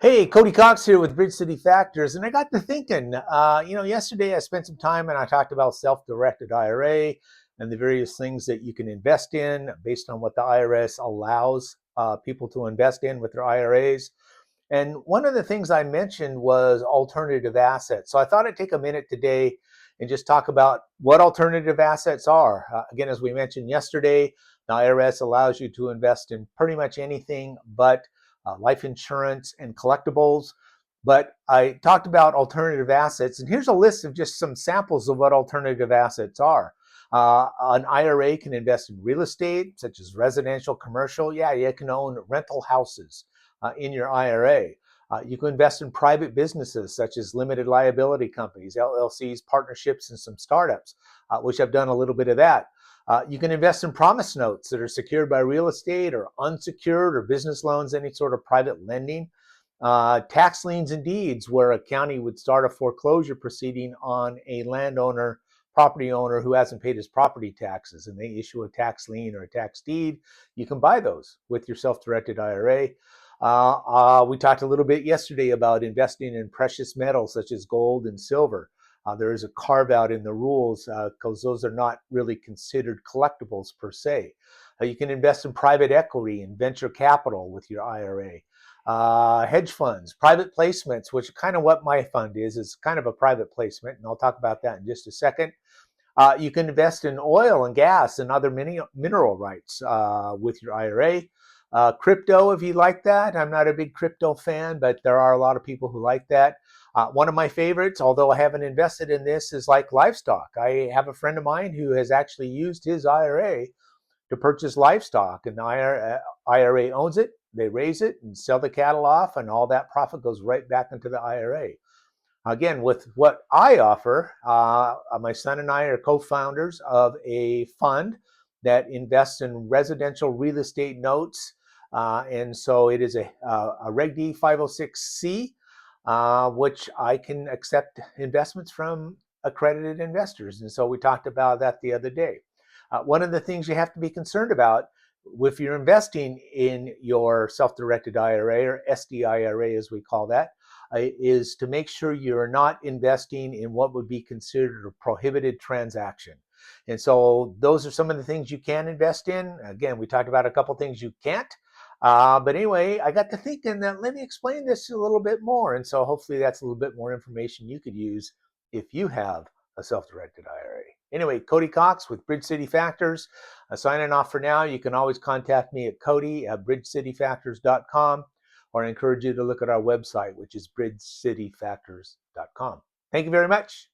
Hey, Cody Cox here with Bridge City Factors, and I got to thinking. Yesterday I spent some time and I talked about self-directed IRA and the various things that you can invest in based on what the IRS allows people to invest in with their IRAs. And one of the things I mentioned was alternative assets. So I thought I'd take a minute today and just talk about what alternative assets are. Again, as we mentioned yesterday, the IRS allows you to invest in pretty much anything but life insurance and collectibles. But I talked about alternative assets, and here's a list of just some samples of what alternative assets are. An IRA can invest in real estate, such as residential, commercial. Yeah, you can own rental houses in your IRA. You can invest in private businesses such as limited liability companies, LLCs, partnerships, and some startups, which I've done a little bit of that. You can invest in promise notes that are secured by real estate or unsecured or business loans, any sort of private lending. Tax liens and deeds, where a county would start a foreclosure proceeding on a landowner, property owner who hasn't paid his property taxes, and they issue a tax lien or a tax deed. You can buy those with your self-directed IRA. We talked a little bit yesterday about investing in precious metals such as gold and silver. There is a carve out in the rules because those are not really considered collectibles per se. You can invest in private equity and venture capital with your IRA. Hedge funds, private placements, which is kind of what my fund is. It's kind of a private placement, and I'll talk about that in just a second. You can invest in oil and gas and other mineral rights with your IRA. Crypto, if you like that. I'm not a big crypto fan, but there are a lot of people who like that. One of my favorites, although I haven't invested in this, is like livestock. I have a friend of mine who has actually used his IRA to purchase livestock, and the IRA owns it. They raise it and sell the cattle off, and all that profit goes right back into the IRA. Again, with what I offer, my son and I are co-founders of a fund that invests in residential real estate notes. And so it is a Reg D 506C, which I can accept investments from accredited investors. And so we talked about that the other day. One of the things you have to be concerned about if you're investing in your self-directed IRA, or SDIRA as we call that, is to make sure you're not investing in what would be considered a prohibited transaction. And so those are some of the things you can invest in. Again, we talked about a couple things you can't. But anyway, I got to thinking that let me explain this a little bit more. And so hopefully that's a little bit more information you could use if you have a self-directed IRA. Anyway, Cody Cox with Bridge City Factors. Signing off for now. You can always contact me at cody@bridgecityfactors.com, or I encourage you to look at our website, which is bridgecityfactors.com. Thank you very much.